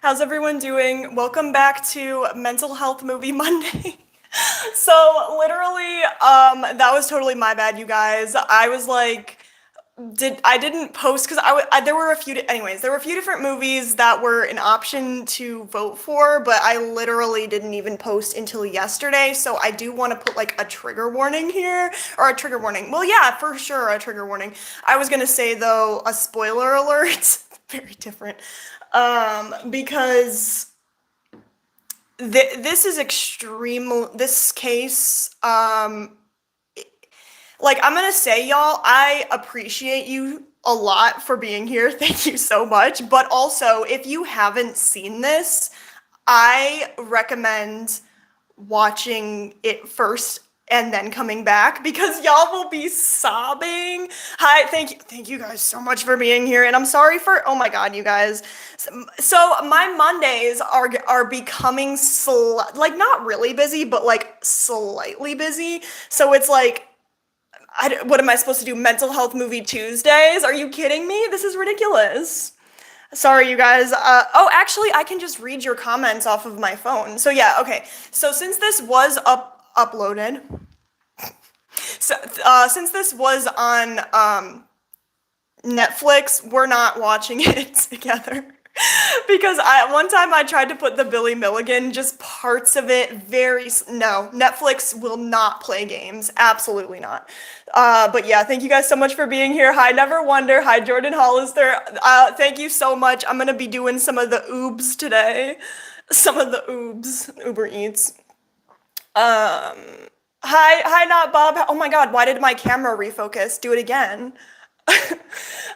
How's everyone doing? Welcome back to Mental Health Movie Monday. So literally, that was totally my bad, you guys. I was like, I didn't post because there were a few anyways, there were a few different movies that were an option to vote for, but I literally didn't even post until yesterday. So I do want to put like a trigger warning here, or a trigger warning. Well, yeah, for sure, a trigger warning. I was gonna say though, a spoiler alert. Very different. Because this is extreme. This case, like I'm gonna say, y'all, I appreciate you a lot for being here. Thank you so much. But also, if you haven't seen this, I recommend watching it first and then coming back because y'all will be sobbing. Hi, thank you guys so much for being here, and I'm sorry for, oh my God, you guys. So my Mondays are becoming like not really busy, but like slightly busy. So it's like, what am I supposed to do? Mental health movie Tuesdays? Are you kidding me? This is ridiculous. Sorry, you guys. Oh, actually, I can just read your comments off of my phone. So yeah, okay. So since this was uploaded, so since this was on Netflix, we're not watching it together. Because one time I tried to put the Billy Milligan, just parts of it, no, Netflix will not play games, absolutely not. But yeah, thank you guys so much for being here. Hi, Never Wonder. Hi, Jordan Hollister. Thank you so much. I'm gonna be doing some of the oobs today, some of the oobs, Uber Eats. Hi, not Bob. Oh my God, why did my camera refocus? Do it again.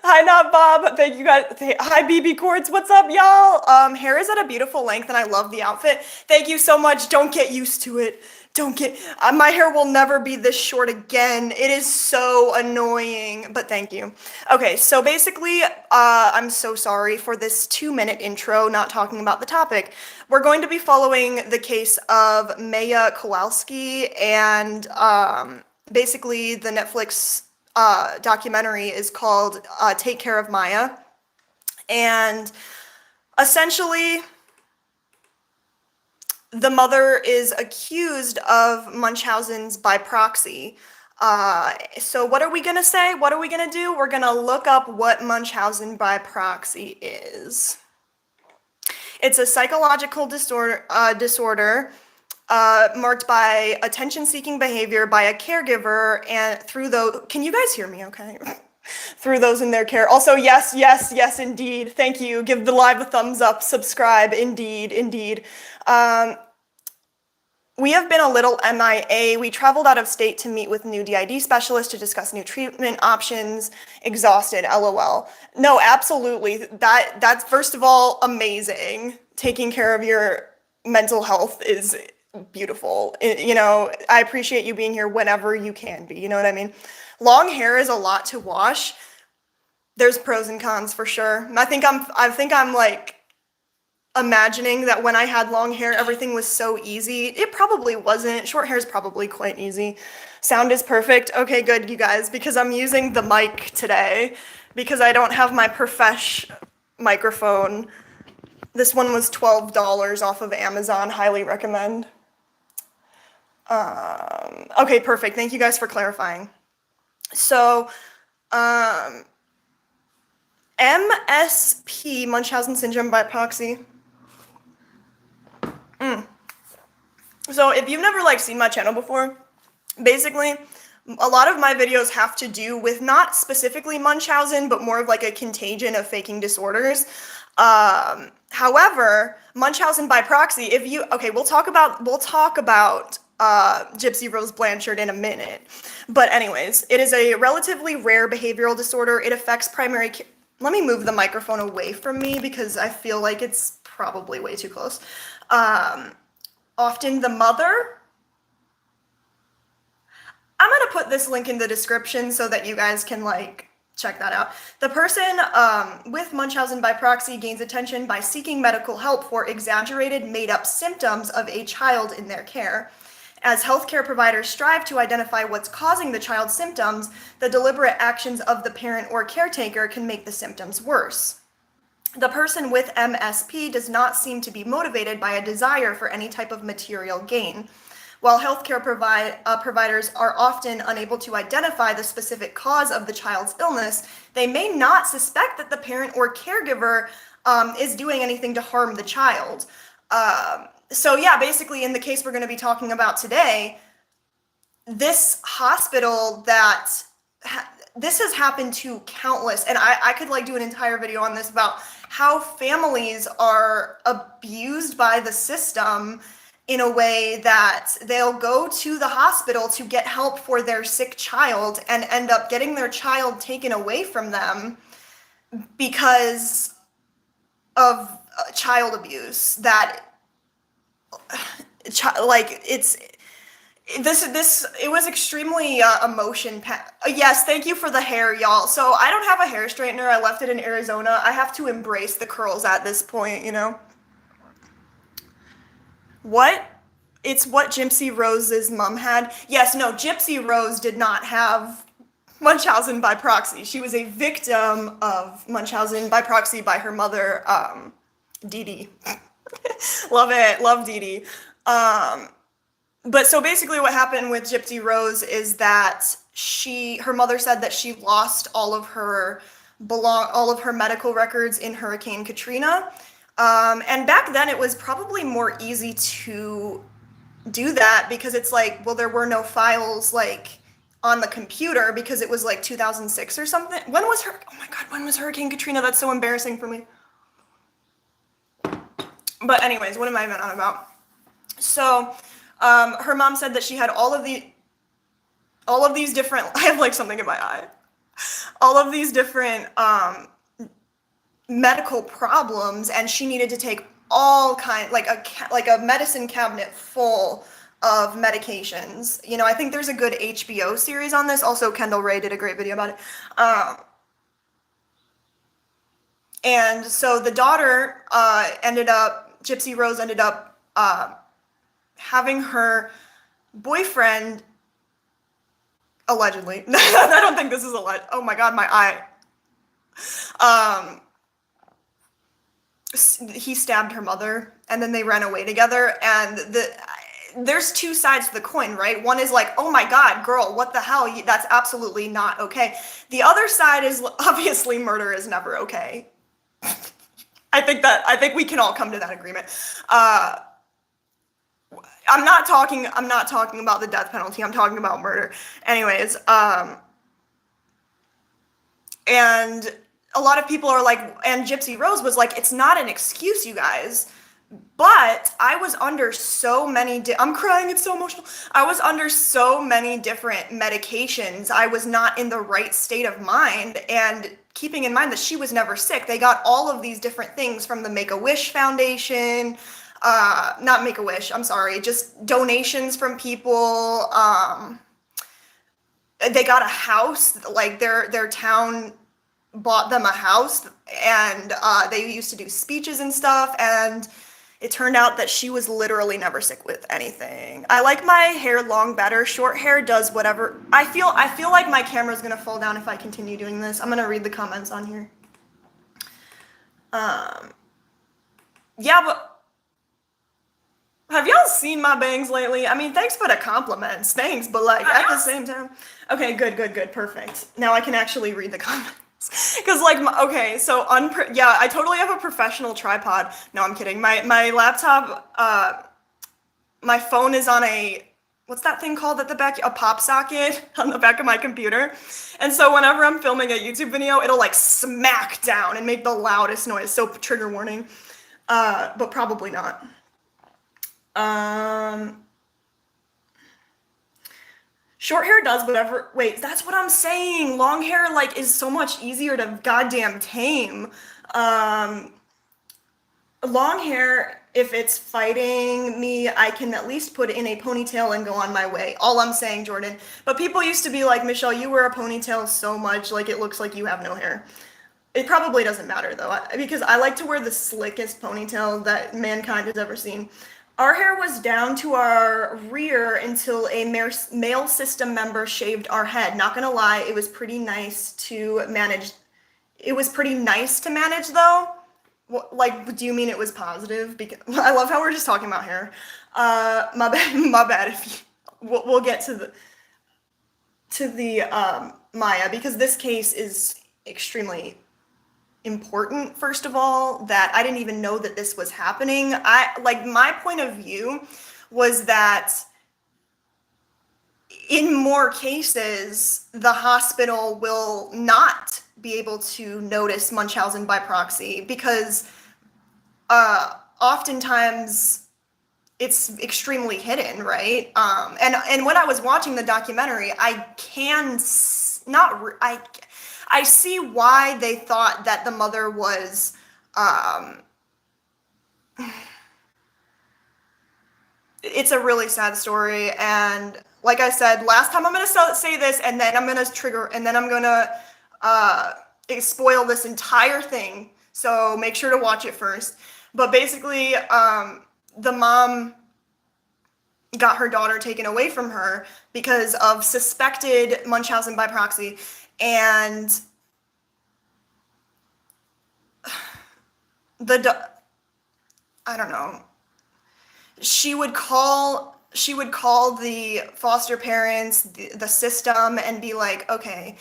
Hi, not Bob. Thank you guys. Hi, BB Quartz. What's up, y'all? Hair is at a beautiful length, and I love the outfit. Thank you so much. Don't get used to it. Don't get. My hair will never be this short again. It is so annoying, but thank you. Okay, so basically, I'm so sorry for this 2-minute intro, not talking about the topic. We're going to be following the case of Maya Kowalski, and basically the Netflix documentary is called Take Care of Maya. And essentially, the mother is accused of Munchausen's by proxy. So what are we gonna say? What are we gonna do? We're gonna look up what Munchausen by proxy is. It's a psychological disorder marked by attention-seeking behavior by a caregiver and through those. Can you guys hear me? Okay. Through those in their care. Also, yes, yes, yes, indeed. Thank you. Give the live a thumbs up. Subscribe. Indeed, indeed. We have been a little MIA. We traveled out of state to meet with new DID specialists to discuss new treatment options. Exhausted, LOL. No, absolutely. That's first of all amazing. Taking care of your mental health is beautiful. I appreciate you being here whenever you can be. You know what I mean? Long hair is a lot to wash. There's pros and cons for sure. I think I'm like imagining that when I had long hair, everything was so easy. It probably wasn't. Short hair is probably quite easy. Sound is perfect. Okay, good, you guys, because I'm using the mic today because I don't have my profesh microphone. This one was $12 off of Amazon. Highly recommend. Okay, perfect. Thank you guys for clarifying. So, MSP, Munchausen syndrome by proxy. So if you've never seen my channel before, basically a lot of my videos have to do with not specifically Munchausen, but more of like a contagion of faking disorders. However, Munchausen by proxy, we'll talk about Gypsy Rose Blanchard in a minute. But anyways, it is a relatively rare behavioral disorder. It affects let me move the microphone away from me because I feel like it's probably way too close. Often the mother. I'm gonna put this link in the description so that you guys can check that out. The person with Munchausen by proxy gains attention by seeking medical help for exaggerated, made-up symptoms of a child in their care. As healthcare providers strive to identify what's causing the child's symptoms, the deliberate actions of the parent or caretaker can make the symptoms worse. The person with MSP does not seem to be motivated by a desire for any type of material gain. While healthcare providers are often unable to identify the specific cause of the child's illness, they may not suspect that the parent or caregiver is doing anything to harm the child. So yeah, basically in the case we're going to be talking about today, this hospital this has happened to countless, and I could like do an entire video on this about how families are abused by the system in a way that they'll go to the hospital to get help for their sick child and end up getting their child taken away from them because of child abuse. It was extremely yes, thank you for the hair, y'all. So I don't have a hair straightener. I left it in Arizona. I have to embrace the curls at this point, you know. What? It's what Gypsy Rose's mom had. Yes, no, Gypsy Rose did not have Munchausen by proxy. She was a victim of Munchausen by proxy by her mother, Dee Dee. Love it, love Dee Dee. But so basically what happened with Gypsy Rose is that her mother said that she lost all of her medical records in Hurricane Katrina. And back then it was probably more easy to do that because it's like, well, there were no files like on the computer because it was like 2006 or something. Oh my God, when was Hurricane Katrina? That's so embarrassing for me. But anyways, what am I even on about? So, her mom said that she had all of these different, I have like something in my eye, all of these different medical problems, and she needed to take all like a medicine cabinet full of medications. You know, I think there's a good HBO series on this. Also, Kendall Ray did a great video about it. And so the daughter Gypsy Rose ended up having her boyfriend, allegedly, I don't think this is alleged. Oh my God, my eye. He stabbed her mother and then they ran away together. And there's two sides to the coin, right? One is like, oh my God, girl, what the hell? That's absolutely not okay. The other side is obviously murder is never okay. I think we can all come to that agreement. I'm not talking about the death penalty. I'm talking about murder. Anyways, and a lot of people are like, and Gypsy Rose was like, it's not an excuse, you guys. But I was under so many, I'm crying, it's so emotional. I was under so many different medications. I was not in the right state of mind. And keeping in mind that she was never sick, they got all of these different things from the Make-A-Wish Foundation, not Make-A-Wish, I'm sorry, just donations from people. They got a house, like their town bought them a house, and they used to do speeches and stuff, and it turned out that she was literally never sick with anything. I like my hair long better. Short hair does whatever. I feel like my camera's gonna fall down if I continue doing this. I'm gonna read the comments on here. Yeah, but have y'all seen my bangs lately? I mean, thanks for the compliments. Thanks, but like at the same time. Okay, good, perfect. Now I can actually read the comments. Because like, okay, so yeah, I totally have a professional tripod. No, I'm kidding. My laptop, my phone is on what's that thing called at the back? A pop socket on the back of my computer. And so whenever I'm filming a YouTube video, it'll like smack down and make the loudest noise. So trigger warning, but probably not. Short hair does whatever. Wait, that's what I'm saying. Long hair like is so much easier to goddamn tame. Long hair, if it's fighting me, I can at least put it in a ponytail and go on my way. All I'm saying, Jordan. But people used to be like, Michelle, you wear a ponytail so much, like it looks like you have no hair. It probably doesn't matter though, because I like to wear the slickest ponytail that mankind has ever seen. Our hair was down to our rear until a male system member shaved our head. Not gonna lie, it was pretty nice to manage. It was pretty nice to manage though. Like, do you mean it was positive? Because I love how we're just talking about hair. My bad. My bad. If we'll get to the Maya, because this case is extremely important. First of all, that I didn't even know that this was happening. My point of view was that in more cases, the hospital will not be able to notice Munchausen by proxy because oftentimes it's extremely hidden, right? And when I was watching the documentary, I can not I see why they thought that the mother was it's a really sad story. And like I said last time, I'm going to say this, and then I'm going to trigger, and then I'm going to spoil this entire thing. So make sure to watch it first. But basically, the mom got her daughter taken away from her because of suspected Munchausen by proxy. And I don't know. She would call the foster parents, the system, and be like, okay,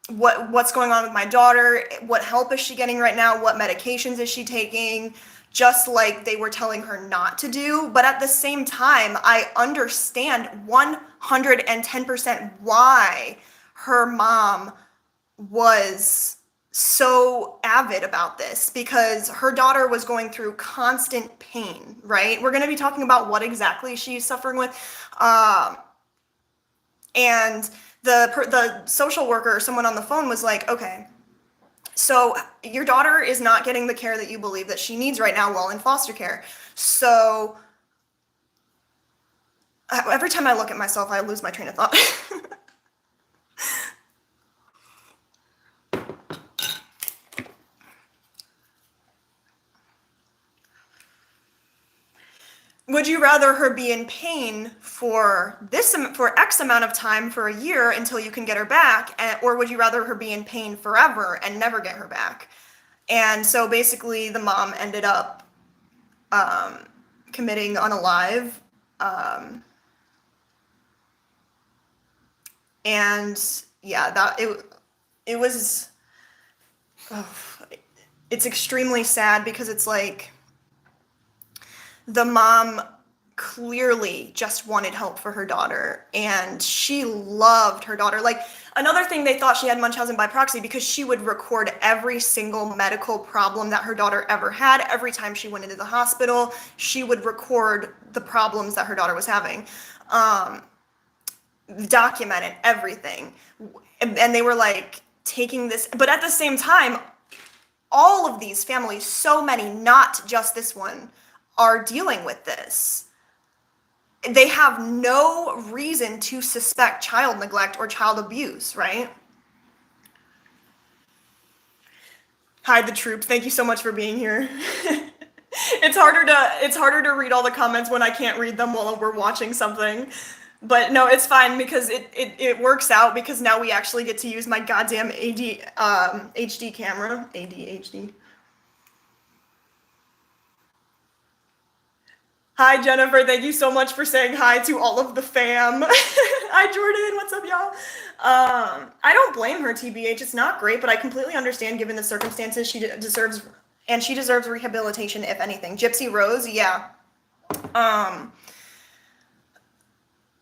what's going on with my daughter? What help is she getting right now? What medications is she taking? Just like they were telling her not to do. But at the same time, I understand 110% why her mom was so avid about this, because her daughter was going through constant pain, right? We're going to be talking about what exactly she's suffering with. And the social worker or someone on the phone was like, okay, so your daughter is not getting the care that you believe that she needs right now while in foster care. So every time I look at myself, I lose my train of thought. Would you rather her be in pain for X amount of time for a year until you can get her back, or would you rather her be in pain forever and never get her back? And so basically, the mom ended up committing unalive, and yeah, it was. Oh, it's extremely sad because it's like, the mom clearly just wanted help for her daughter, and she loved her daughter. Like, another thing, they thought she had Munchausen by proxy because she would record every single medical problem that her daughter ever had. Every time she went into the hospital, she would record the problems that her daughter was having, documented everything. And they were like taking this, but at the same time, all of these families, so many, not just this one, are dealing with this. They have no reason to suspect child neglect or child abuse, right? Hi, the troops. Thank you so much for being here. It's harder to read all the comments when I can't read them while we're watching something. But no, it's fine because it works out, because now we actually get to use my goddamn HD camera. ADHD. Hi, Jennifer. Thank you so much for saying hi to all of the fam. Hi, Jordan. What's up, y'all? I don't blame her, TBH. It's not great, but I completely understand given the circumstances. She deserves rehabilitation, if anything. Gypsy Rose, yeah.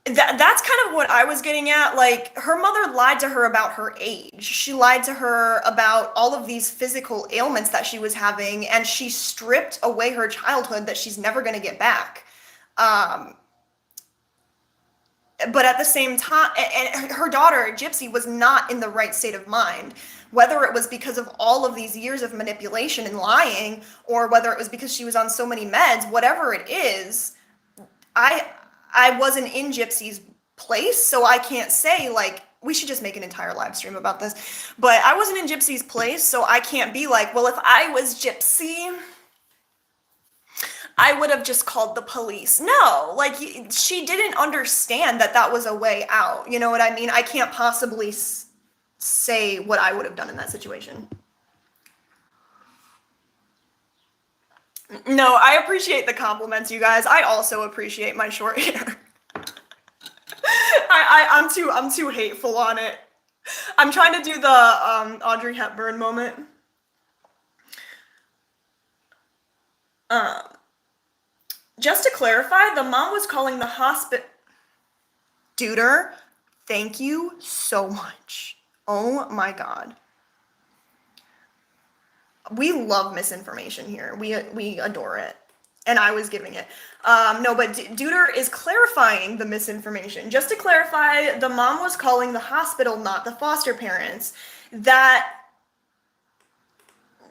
That's kind of what I was getting at. Like, her mother lied to her about her age. She lied to her about all of these physical ailments that she was having, and she stripped away her childhood that she's never going to get back. But at the same time, and her daughter, Gypsy, was not in the right state of mind. Whether it was because of all of these years of manipulation and lying, or whether it was because she was on so many meds, whatever it is, I wasn't in Gypsy's place, so I can't say, like, we should just make an entire live stream about this. But I wasn't in Gypsy's place, so I can't be like, well, if I was Gypsy, I would have just called the police. No, like, she didn't understand that that was a way out. You know what I mean? I can't possibly say what I would have done in that situation. No, I appreciate the compliments, you guys. I also appreciate my short hair. I'm too hateful on it. I'm trying to do the Audrey Hepburn moment. Um, just to clarify, the mom was calling the hospital. Duder, thank you so much. Oh my God. We love misinformation here. We adore it. And I was giving it. No, but Duder is clarifying the misinformation. Just to clarify, the mom was calling the hospital, not the foster parents. That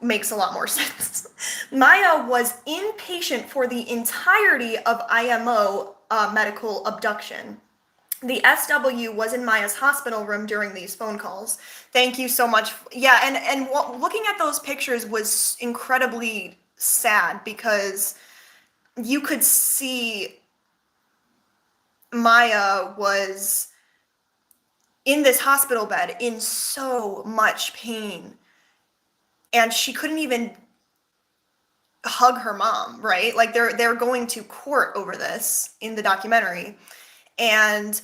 makes a lot more sense. Maya was inpatient for the entirety of IMO medical abduction. The SW was in Maya's hospital room during these phone calls. Thank you so much. Yeah, and looking at those pictures was incredibly sad because you could see Maya was in this hospital bed in so much pain, and she couldn't even hug her mom, right? Like they're going to court over this in the documentary, and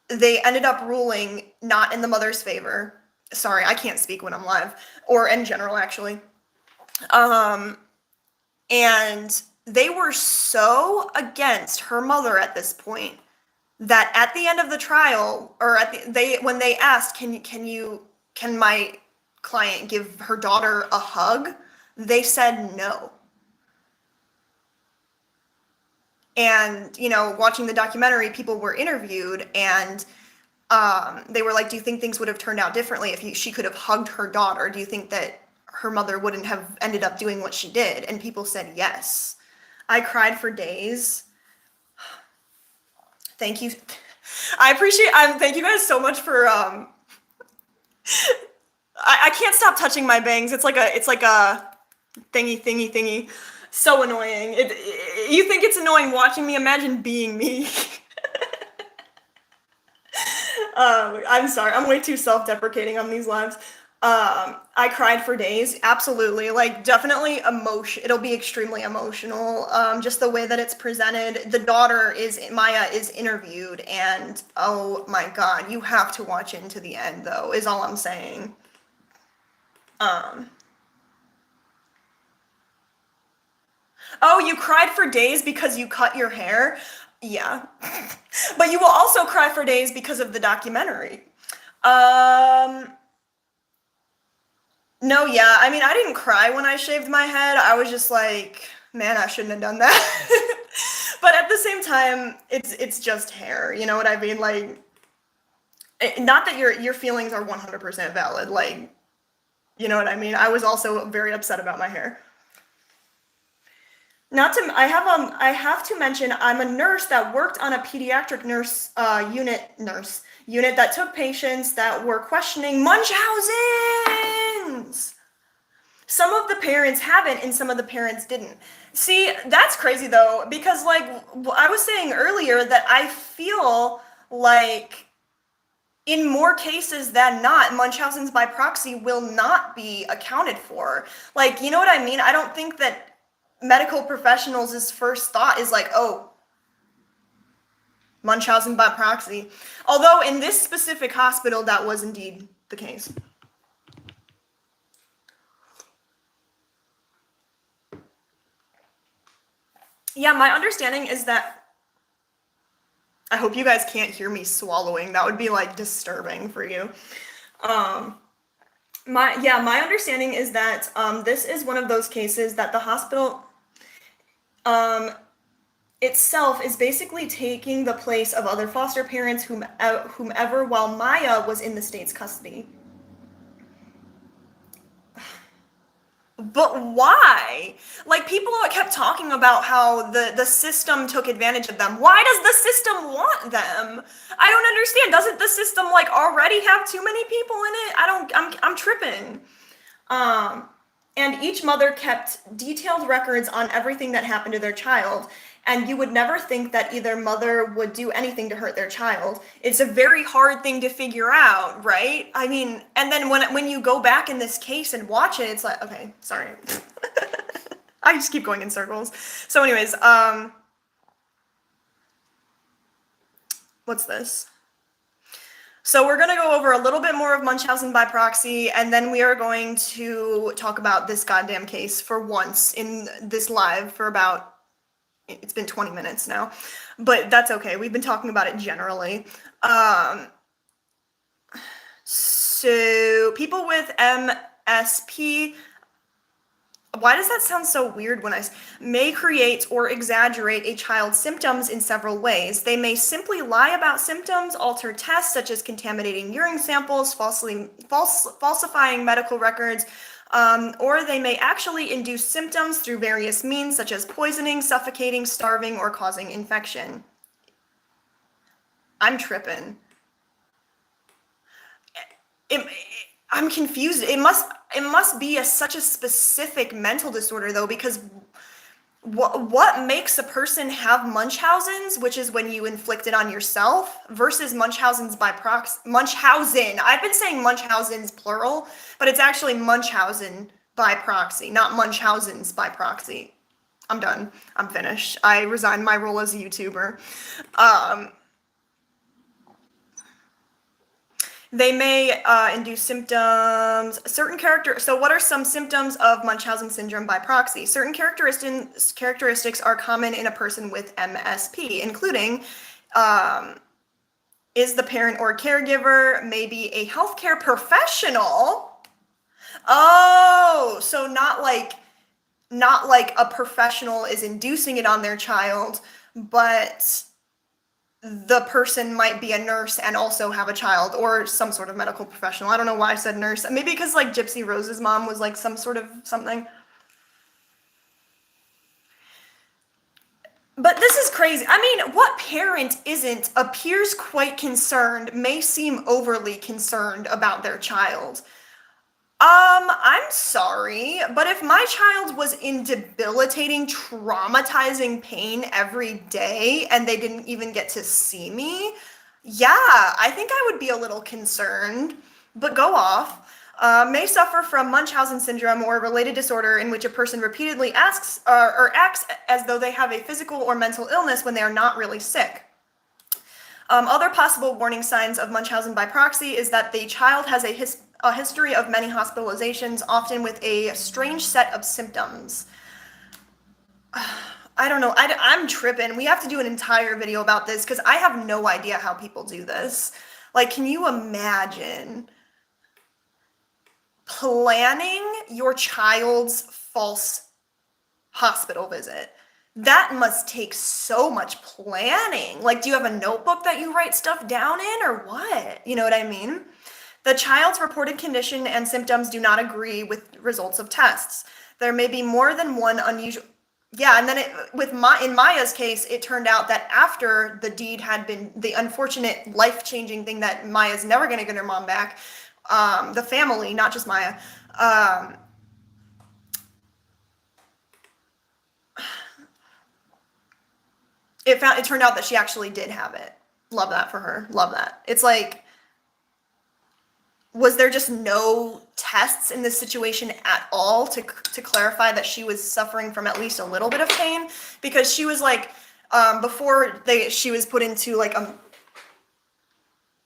they ended up ruling not in the mother's favor. Sorry, I can't speak when I'm live, or in general, actually. And they were so against her mother at this point that at the end of the trial, or when they asked, can my client give her daughter a hug? They said no. And, watching the documentary, people were interviewed, and they were like, do you think things would have turned out differently if she could have hugged her daughter? Do you think that her mother wouldn't have ended up doing what she did? And people said yes. I cried for days. Thank you. Thank you guys so much for, I can't stop touching my bangs. It's like a thingy. So annoying. You think it's annoying watching me? Imagine being me. I'm sorry. I'm way too self-deprecating on these lives. I cried for days. Absolutely. Like, definitely emotion. It'll be extremely emotional. Just the way that it's presented. The daughter Maya is interviewed, and oh my God, you have to watch into the end, though, is all I'm saying. Oh, you cried for days because you cut your hair? Yeah. But you will also cry for days because of the documentary. No, yeah. I mean, I didn't cry when I shaved my head. I was just like, man, I shouldn't have done that. But at the same time, it's just hair. You know what I mean? Like, not that your feelings are 100% valid. Like, you know what I mean? I was also very upset about my hair. I have to mention I'm a nurse that worked on a pediatric unit that took patients that were questioning Munchausens. Some of the parents haven't, and some of the parents didn't. See, that's crazy though, because like I was saying earlier, that I feel like in more cases than not, Munchausen's by proxy will not be accounted for. Like, you know what I mean? I don't think that medical professionals' first thought is like, oh, Munchausen by proxy. Although in this specific hospital, that was indeed the case. Yeah, my understanding is that, I hope you guys can't hear me swallowing. That would be like disturbing for you. My understanding is that this is one of those cases that the hospital itself is basically taking the place of other foster parents, whomever, while Maya was in the state's custody. But why? Like, people kept talking about how the system took advantage of them. Why does the system want them? I don't understand. Doesn't the system like already have too many people in it? I'm tripping. And each mother kept detailed records on everything that happened to their child. And you would never think that either mother would do anything to hurt their child. It's a very hard thing to figure out, right? I mean, and then when you go back in this case and watch it, it's like, okay, sorry. I just keep going in circles. So anyways, what's this? So we're going to go over a little bit more of Munchausen by proxy, and then we are going to talk about this goddamn case for once in this live for about, it's been 20 minutes now, but that's okay. We've been talking about it generally. So people with MSP, why does that sound so weird when may create or exaggerate a child's symptoms in several ways. They may simply lie about symptoms, alter tests such as contaminating urine samples, falsifying medical records, or they may actually induce symptoms through various means such as poisoning, suffocating, starving, or causing infection. I'm tripping. I'm confused. It must be such a specific mental disorder though, because what makes a person have Munchausen's, which is when you inflict it on yourself, versus Munchausen's by proxy. Munchausen. I've been saying Munchausen's plural, but it's actually Munchausen by proxy, not Munchausen's by proxy. I'm done. I'm finished. I resigned my role as a YouTuber. They may induce symptoms, so what are some symptoms of Munchausen syndrome by proxy? Certain characteristics are common in a person with MSP, including is the parent or caregiver maybe a healthcare professional? Oh, so not like a professional is inducing it on their child, but the person might be a nurse and also have a child, or some sort of medical professional. I don't know why I said nurse. Maybe because like Gypsy Rose's mom was like some sort of something. But this is crazy. I mean, what parent appears quite concerned, may seem overly concerned about their child? I'm sorry, but if my child was in debilitating, traumatizing pain every day and they didn't even get to see me, yeah, I think I would be a little concerned, but go off. May suffer from Munchausen syndrome or a related disorder in which a person repeatedly asks or acts as though they have a physical or mental illness when they are not really sick. Other possible warning signs of Munchausen by proxy is that the child has a history of many hospitalizations, often with a strange set of symptoms. I don't know. I'm tripping. We have to do an entire video about this because I have no idea how people do this. Like, can you imagine planning your child's false hospital visit? That must take so much planning. Like, do you have a notebook that you write stuff down in or what? You know what I mean? The child's reported condition and symptoms do not agree with results of tests. There may be more than one unusual. Yeah, and then in Maya's case, it turned out that after the deed had been, the unfortunate life-changing thing that Maya's never going to get her mom back, the family, not just Maya, it turned out that she actually did have it. Love that for her. Love that. It's like, was there just no tests in this situation at all to clarify that she was suffering from at least a little bit of pain? Because she was like, she was put into like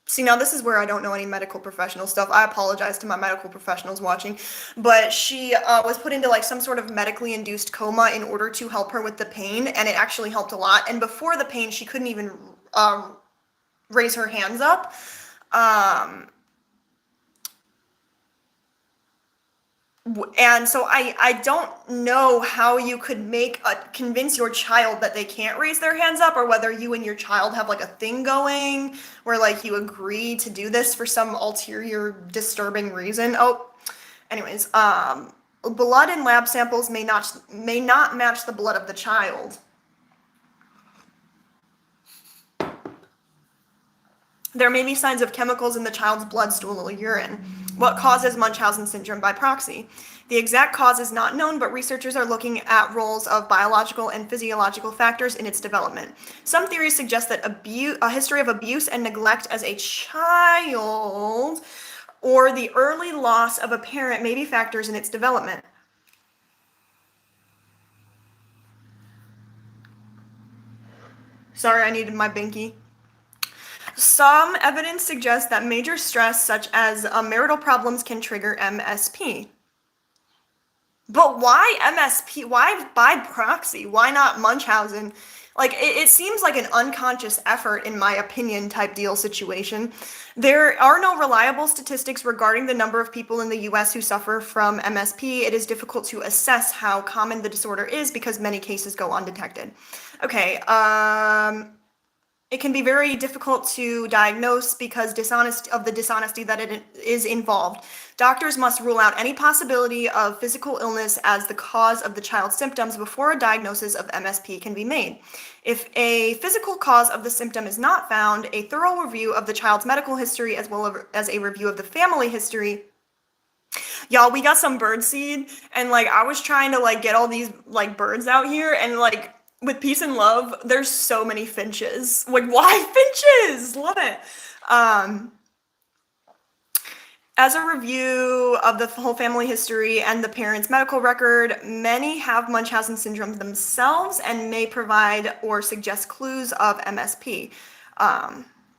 see, now this is where I don't know any medical professional stuff. I apologize to my medical professionals watching, but she was put into like some sort of medically induced coma in order to help her with the pain, and it actually helped a lot. And before the pain, she couldn't even raise her hands up. And so I don't know how you could convince your child that they can't raise their hands up, or whether you and your child have like a thing going where like you agree to do this for some ulterior disturbing reason. Anyways, blood and lab samples may not match the blood of the child. There may be signs of chemicals in the child's blood, stool, or urine. What causes Munchausen syndrome by proxy? The exact cause is not known, but researchers are looking at roles of biological and physiological factors in its development. Some theories suggest that a history of abuse and neglect as a child or the early loss of a parent may be factors in its development. Sorry, I needed my binky. Some evidence suggests that major stress, such as marital problems, can trigger MSP. But why MSP? Why by proxy? Why not Munchausen? Like, it seems like an unconscious effort, in my opinion, type deal situation. There are no reliable statistics regarding the number of people in the US who suffer from MSP. It is difficult to assess how common the disorder is because many cases go undetected. Okay, it can be very difficult to diagnose because of the dishonesty that it is involved. Doctors must rule out any possibility of physical illness as the cause of the child's symptoms before a diagnosis of MSP can be made. If a physical cause of the symptom is not found, a thorough review of the child's medical history as well as a review of the family history. Y'all, we got some bird seed, and like I was trying to like get all these like birds out here, and like with peace and love, there's so many finches. Like, why finches? Love it. As a review of the whole family history and the parent's medical record, many have Munchausen syndrome themselves and may provide or suggest clues of MSP.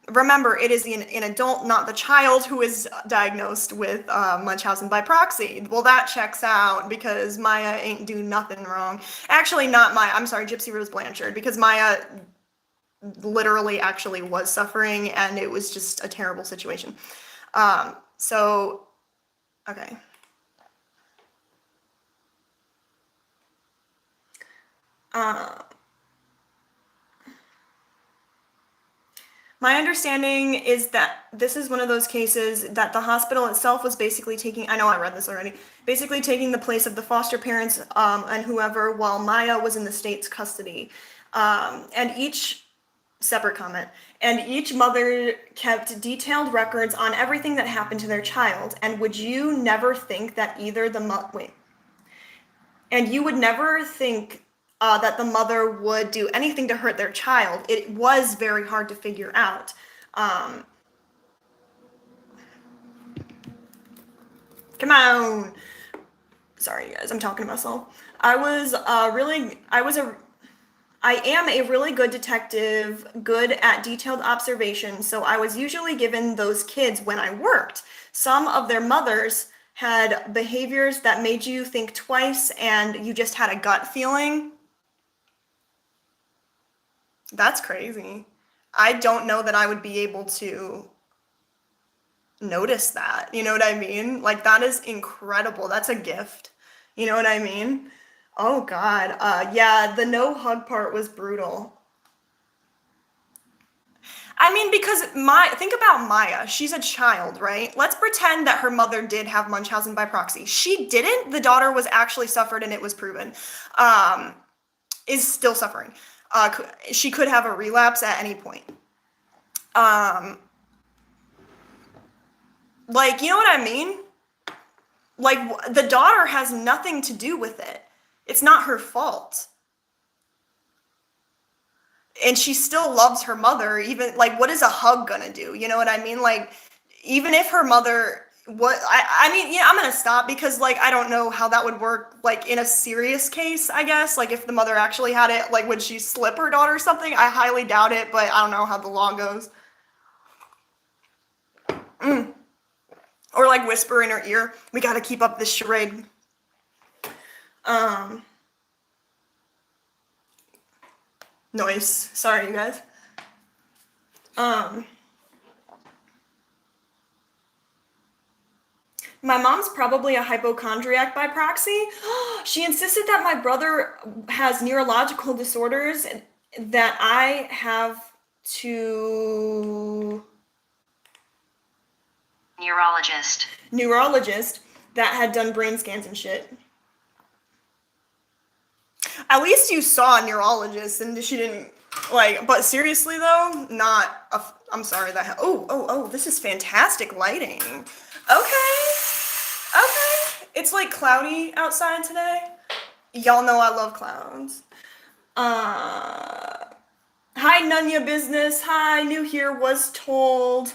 Remember, it is an adult, not the child, who is diagnosed with Munchausen by proxy. Well, that checks out because Maya ain't do nothing wrong. Actually, not Maya. I'm sorry, Gypsy Rose Blanchard, because Maya literally actually was suffering, and it was just a terrible situation. So, okay. My understanding is that this is one of those cases that the hospital itself was basically taking, I know I read this already, basically taking the place of the foster parents and whoever while Maya was in the state's custody. And each separate comment, and each mother kept detailed records on everything that happened to their child. And would you never think that either and you would never think that the mother would do anything to hurt their child. It was very hard to figure out. Come on. Sorry, guys, I'm talking to myself. I am a really good detective, good at detailed observation, so I was usually given those kids when I worked. Some of their mothers had behaviors that made you think twice and you just had a gut feeling. That's crazy. I don't know that I would be able to notice that. You know what I mean? Like, that is incredible. That's a gift. You know what I mean? Oh God. Yeah, the no hug part was brutal. I mean, because think about Maya. She's a child, right? Let's pretend that her mother did have Munchausen by proxy. She didn't. The daughter was actually suffered, and it was proven. Is still suffering. She could have a relapse at any point. Like, you know what I mean? Like, the daughter has nothing to do with it. It's not her fault. And she still loves her mother. Even, like, what is a hug gonna do? You know what I mean? Like, even if her mother... I mean, yeah, I'm gonna stop because, like, I don't know how that would work, like, in a serious case, I guess. Like, if the mother actually had it, like, would she slip her daughter or something? I highly doubt it, but I don't know how the law goes. Or, like, whisper in her ear. We gotta keep up this charade. Noise. Sorry, you guys. My mom's probably a hypochondriac by proxy. She insisted that my brother has neurological disorders that I have to... Neurologist that had done brain scans and shit. At least you saw a neurologist and she didn't, like, but seriously though, I'm sorry that, oh, this is fantastic lighting. Okay. It's like cloudy outside today. Y'all know I love clouds. Hi, Nunya Business. Hi, new here, was told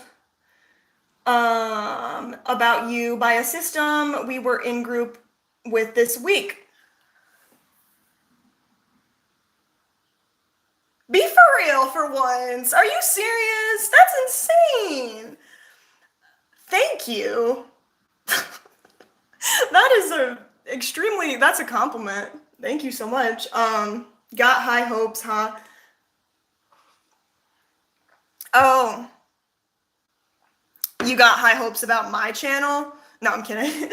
about you by a system we were in group with this week. Be for for once. Are you serious? That's insane. Thank you. That's a compliment. Thank you so much. Got high hopes, huh? Oh, you got high hopes about my channel? No, I'm kidding.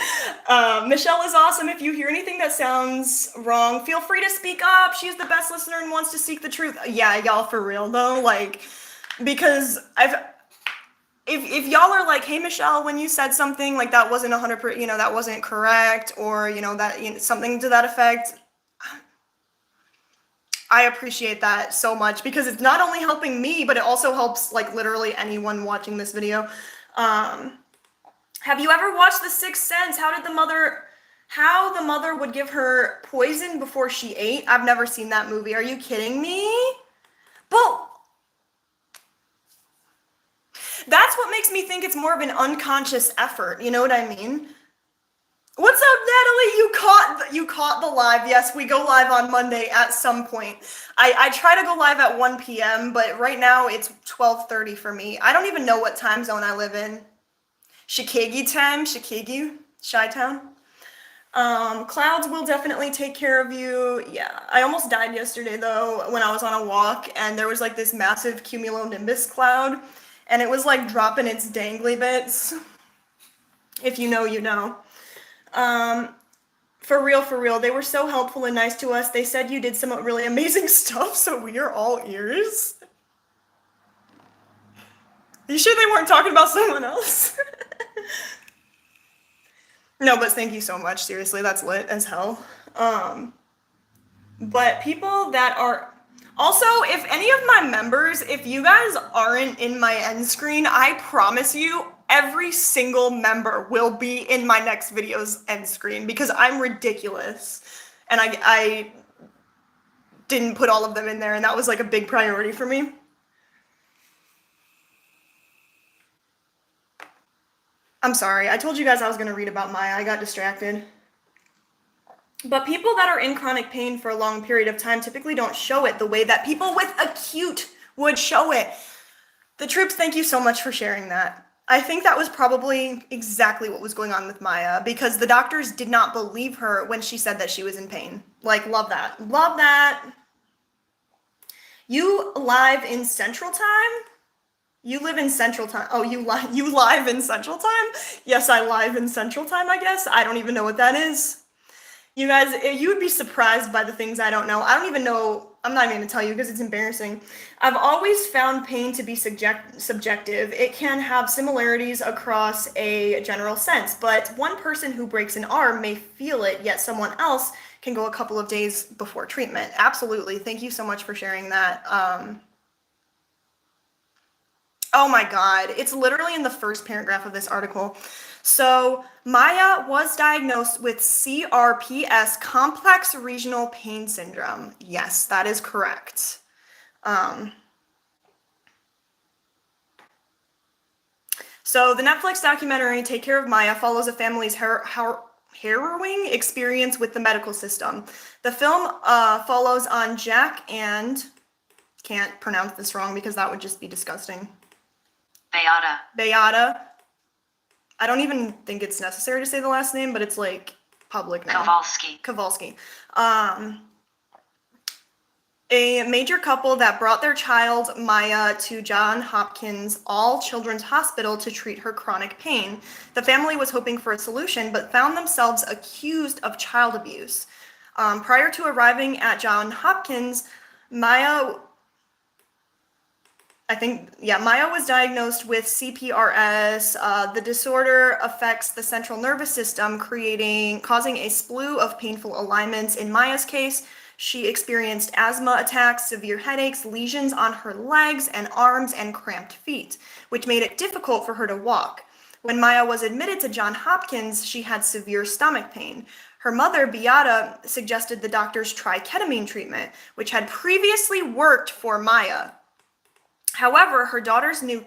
Michelle is awesome. If you hear anything that sounds wrong, feel free to speak up. She's the best listener and wants to seek the truth. Yeah, y'all, for real though, like, because if y'all are like, hey Michelle, when you said something like that wasn't 100%, that wasn't correct, or that something to that effect, I appreciate that so much, because it's not only helping me, but it also helps like literally anyone watching this video. Have you ever watched The Sixth Sense? How the mother would give her poison before she ate? I've never seen that movie. Are you kidding me? But that's what makes me think it's more of an unconscious effort. You know what I mean? What's up, Natalie? You caught the live. Yes, we go live on Monday at some point. I try to go live at 1 p.m., but right now it's 12:30 for me. I don't even know what time zone I live in. Chicago time, Chi-Town. Clouds will definitely take care of you. Yeah, I almost died yesterday though when I was on a walk, and there was like this massive cumulonimbus cloud, and it was like dropping its dangly bits. If you know, you know. For real, they were so helpful and nice to us. They said you did some really amazing stuff, so we are all ears. You sure they weren't talking about someone else? No, but thank you so much. Seriously, that's lit as hell. But people that are... Also, if any of my members, if you guys aren't in my end screen, I promise you, every single member will be in my next video's end screen, because I'm ridiculous. And I didn't put all of them in there, and that was like a big priority for me. I'm sorry, I told you guys I was going to read about Maya. I got distracted. But people that are in chronic pain for a long period of time typically don't show it the way that people with acute would show it. The Troops, thank you so much for sharing that. I think that was probably exactly what was going on with Maya, because the doctors did not believe her when she said that she was in pain. Like, love that. Love that. You live in Central Time? You live in Central Time. Oh, you live in Central Time? Yes, I live in Central Time, I guess. I don't even know what that is. You guys, you would be surprised by the things I don't know. I don't even know. I'm not even going to tell you because it's embarrassing. I've always found pain to be subjective. It can have similarities across a general sense, but one person who breaks an arm may feel it, yet someone else can go a couple of days before treatment. Absolutely. Thank you so much for sharing that. Oh my God, it's literally in the first paragraph of this article. So Maya was diagnosed with CRPS, complex regional pain syndrome. Yes, that is correct. So the Netflix documentary Take Care of Maya follows a family's harrowing experience with the medical system. The film follows on Jack and, can't pronounce this wrong because that would just be disgusting. Beata. I don't even think it's necessary to say the last name, but it's like public now. Kowalski. A major couple that brought their child, Maya, to Johns Hopkins All Children's Hospital to treat her chronic pain. The family was hoping for a solution, but found themselves accused of child abuse. Prior to arriving at Johns Hopkins, Maya was diagnosed with CPRS. The disorder affects the central nervous system, causing a slew of painful alignments. In Maya's case, she experienced asthma attacks, severe headaches, lesions on her legs and arms, and cramped feet, which made it difficult for her to walk. When Maya was admitted to Johns Hopkins, she had severe stomach pain. Her mother, Beata, suggested the doctors try ketamine treatment, which had previously worked for Maya. However, her daughter's new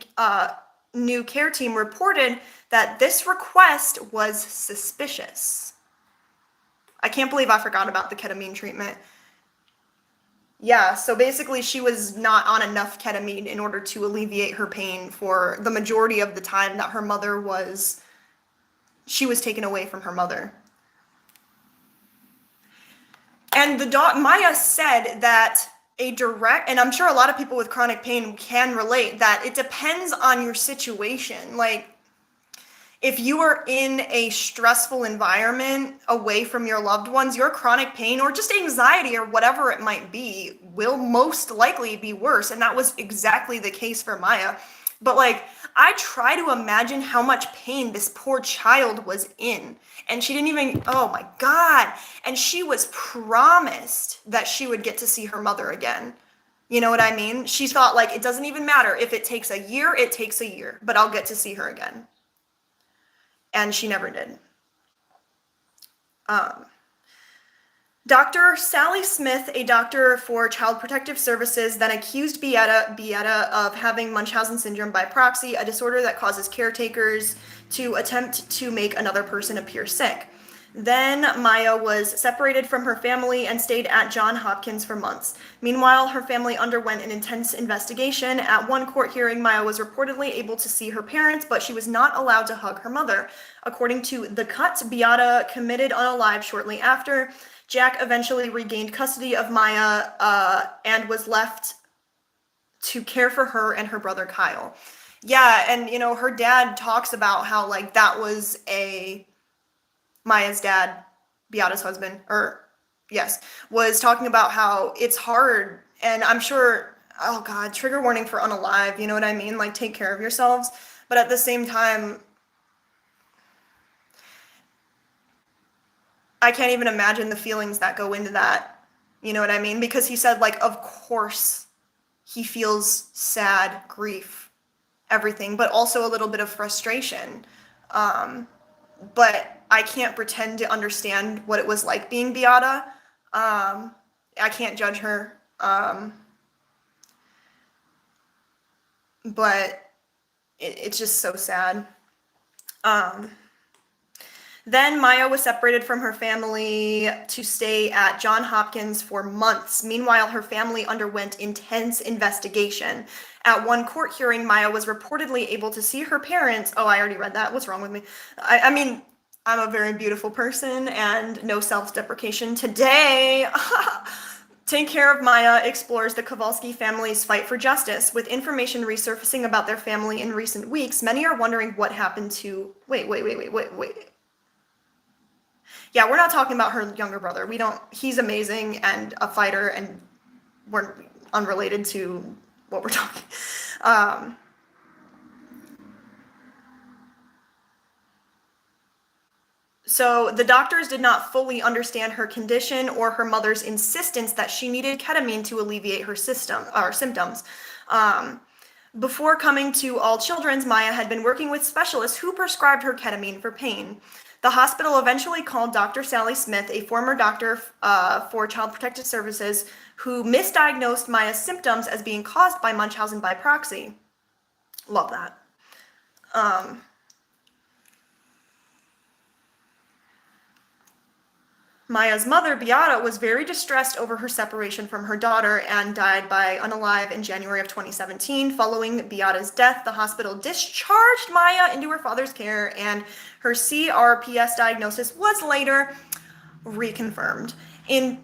care team reported that this request was suspicious. I can't believe I forgot about the ketamine treatment. Yeah, so basically she was not on enough ketamine in order to alleviate her pain for the majority of the time that she was taken away from her mother. And Maya said that and I'm sure a lot of people with chronic pain can relate, that it depends on your situation. Like, if you are in a stressful environment away from your loved ones, your chronic pain or just anxiety or whatever it might be will most likely be worse. And that was exactly the case for Maya. But like, I try to imagine how much pain this poor child was in. And she didn't even, oh my God. And she was promised that she would get to see her mother again. You know what I mean? She thought, like, it doesn't even matter. If it takes a year, it takes a year, but I'll get to see her again. And she never did. Um, Dr. Sally Smith, a doctor for Child Protective Services, then accused Beata of having Munchausen syndrome by proxy, a disorder that causes caretakers to attempt to make another person appear sick. Then Maya was separated from her family and stayed at Johns Hopkins for months. Meanwhile, her family underwent an intense investigation. At one court hearing, Maya was reportedly able to see her parents, but she was not allowed to hug her mother. According to The Cut, Beata committed unalive shortly after. Jack eventually regained custody of Maya and was left to care for her and her brother Kyle. Yeah, and you know, her dad talks about how like that was Maya's dad, Beata's husband, or yes, was talking about how it's hard, and I'm sure, oh God, trigger warning for unalive, you know what I mean? Like, take care of yourselves. But at the same time, I can't even imagine the feelings that go into that. You know what I mean? Because he said, like, of course he feels sad, grief, everything, but also a little bit of frustration. But I can't pretend to understand what it was like being Beata. I can't judge her. But it's just so sad. Then Maya was separated from her family to stay at Johns Hopkins for months. Meanwhile, her family underwent intense investigation. At one court hearing, Maya was reportedly able to see her parents. Oh, I already read that. What's wrong with me? I mean, I'm a very beautiful person and no self-deprecation today. Take Care of Maya explores the Kowalski family's fight for justice. With information resurfacing about their family in recent weeks, many are wondering what happened to. Wait. Yeah, we're not talking about her younger brother. We don't. He's amazing and a fighter, and we're unrelated to what we're talking. So the doctors did not fully understand her condition or her mother's insistence that she needed ketamine to alleviate her symptoms. Before coming to All Children's, Maya had been working with specialists who prescribed her ketamine for pain. The hospital eventually called Dr. Sally Smith, a former doctor for Child Protective Services, who misdiagnosed Maya's symptoms as being caused by Munchausen by proxy. Love that. Maya's mother, Beata, was very distressed over her separation from her daughter and died by unalive in January of 2017. Following Beata's death, the hospital discharged Maya into her father's care, and her CRPS diagnosis was later reconfirmed. In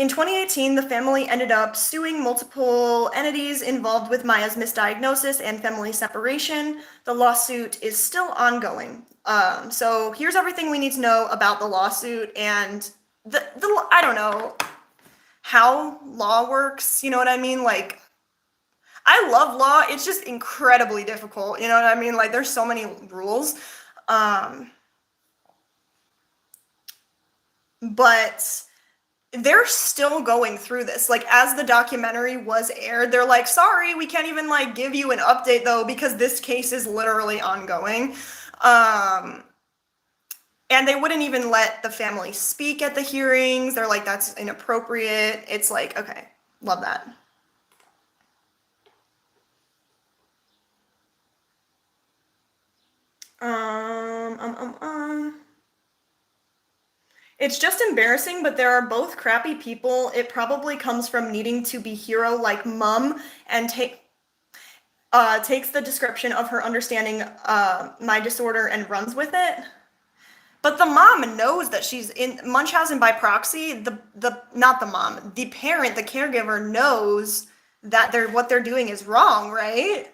2018, the family ended up suing multiple entities involved with Maya's misdiagnosis and family separation. The lawsuit is still ongoing. So here's everything we need to know about the lawsuit and I don't know how law works. You know what I mean? Like, I love law. It's just incredibly difficult. You know what I mean? Like, there's so many rules. But they're still going through this. Like, as the documentary was aired, they're like, sorry, we can't even like give you an update though, because this case is literally ongoing. And they wouldn't even let the family speak at the hearings. They're like, that's inappropriate. It's like, okay, love that. Um. It's just embarrassing, but there are both crappy people. It probably comes from needing to be hero like mom and takes the description of her understanding my disorder and runs with it. But the mom knows that she's in Munchausen by proxy. The not the mom, the parent, the caregiver knows that what they're doing is wrong, right?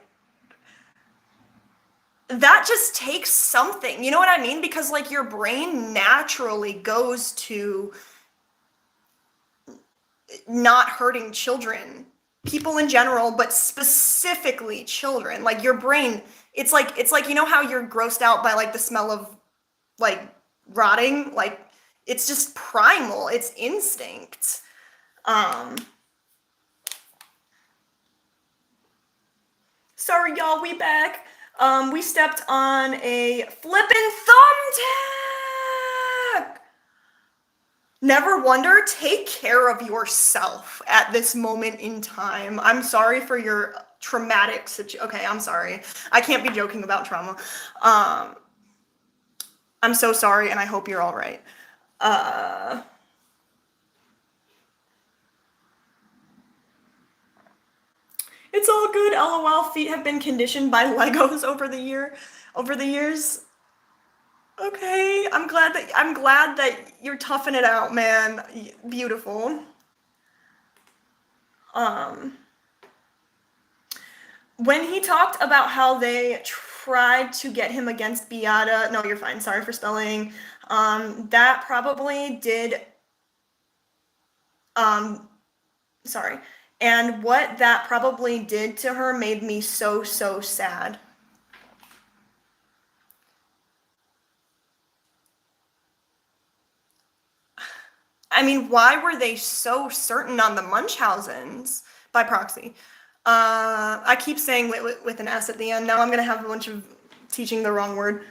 That just takes something. You know what I mean? Because like your brain naturally goes to not hurting children, people in general, but specifically children. Like your brain, it's like you know how you're grossed out by like the smell of like rotting, like it's just primal, it's instinct. um Sorry y'all, we back. We stepped on a flippin' thumbtack. Never wonder, take care of yourself at this moment in time. I'm sorry for your traumatic situation. Okay, I'm sorry, I can't be joking about trauma. I'm so sorry, and I hope you're all right. It's all good. LOL. Feet have been conditioned by Legos over the years. Okay, I'm glad that you're toughing it out, man. Beautiful. Um, when he talked about how they tried to get him against Beata, no, you're fine. Sorry for spelling. That probably did. Sorry. And what that probably did to her made me so, so sad. I mean, why were they so certain on the Munchausens by proxy? I keep saying with an S at the end. Now I'm going to have a bunch of teaching the wrong word.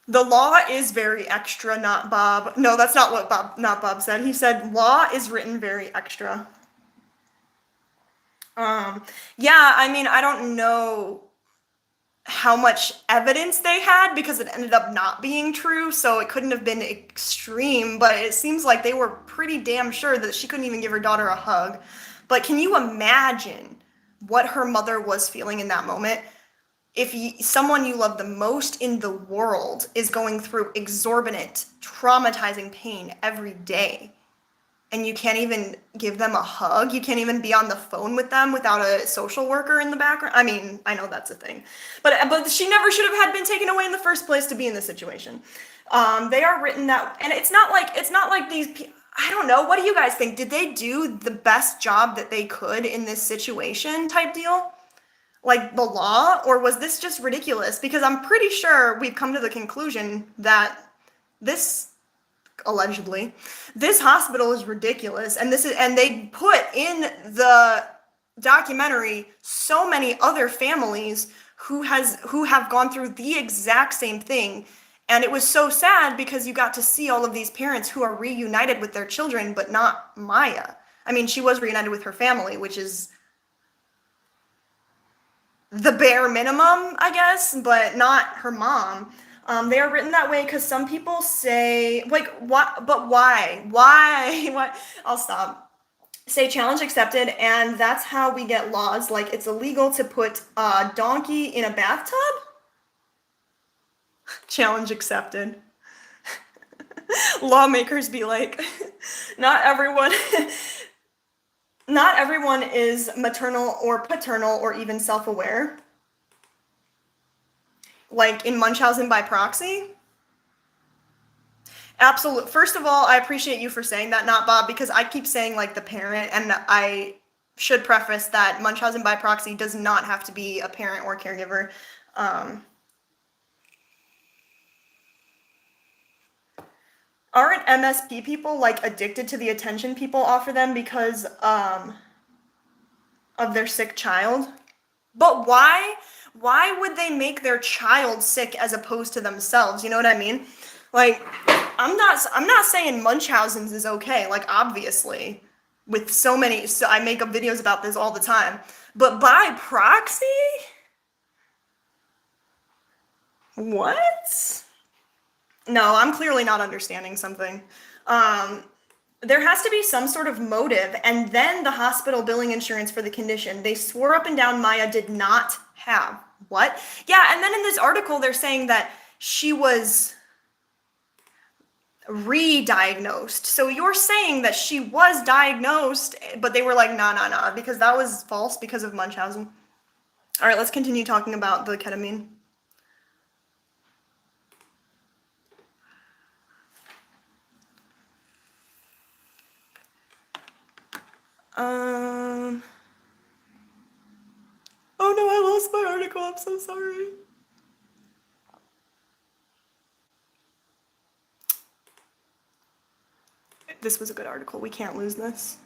The law is very extra, not Bob. No, that's not what Bob said. He said law is written very extra. Yeah, I mean, I don't know how much evidence they had because it ended up not being true, so it couldn't have been extreme, but it seems like they were pretty damn sure that she couldn't even give her daughter a hug. But can you imagine what her mother was feeling in that moment? If someone you love the most in the world is going through exorbitant, traumatizing pain every day, and you can't even give them a hug, you can't even be on the phone with them without a social worker in the background. I mean, I know that's a thing, but she never should have had been taken away in the first place to be in this situation. They are written that, and it's not like these. I don't know. What do you guys think? Did they do the best job that they could in this situation type deal? Like the law, or was this just ridiculous? Because I'm pretty sure we've come to the conclusion that this allegedly this hospital is ridiculous, and they put in the documentary so many other families who have gone through the exact same thing, and it was so sad because you got to see all of these parents who are reunited with their children, but not Maya. I mean, she was reunited with her family, which is the bare minimum, I guess, but not her mom. They are written that way because some people say, like, what? But why? Why? What? I'll stop. Say challenge accepted, and that's how we get laws. Like, it's illegal to put a donkey in a bathtub. Challenge accepted. Lawmakers be like, not everyone. Not everyone is maternal or paternal or even self-aware. Like in Munchausen by proxy? Absolutely. First of all, I appreciate you for saying that, not Bob, because I keep saying like the parent, and I should preface that Munchausen by proxy does not have to be a parent or caregiver. Aren't MSP people like addicted to the attention people offer them because of their sick child? But why would they make their child sick as opposed to themselves? You know what I mean? Like, I'm not saying Munchausen's is okay. Like, obviously, with so many, so I make up videos about this all the time. But by proxy? What? No, I'm clearly not understanding something. Um, there has to be some sort of motive, and then the hospital billing insurance for the condition. They swore up and down Maya did not have. What? Yeah, and then in this article, they're saying that she was re-diagnosed. So you're saying that she was diagnosed, but they were like, nah, nah, nah, because that was false because of Munchausen. All right, let's continue talking about the ketamine. Oh no, I lost my article. I'm so sorry. This was a good article. We can't lose this.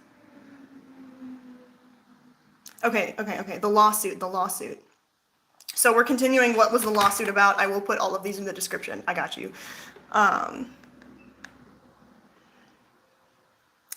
Okay. The lawsuit. So we're continuing. What was the lawsuit about? I will put all of these in the description. I got you.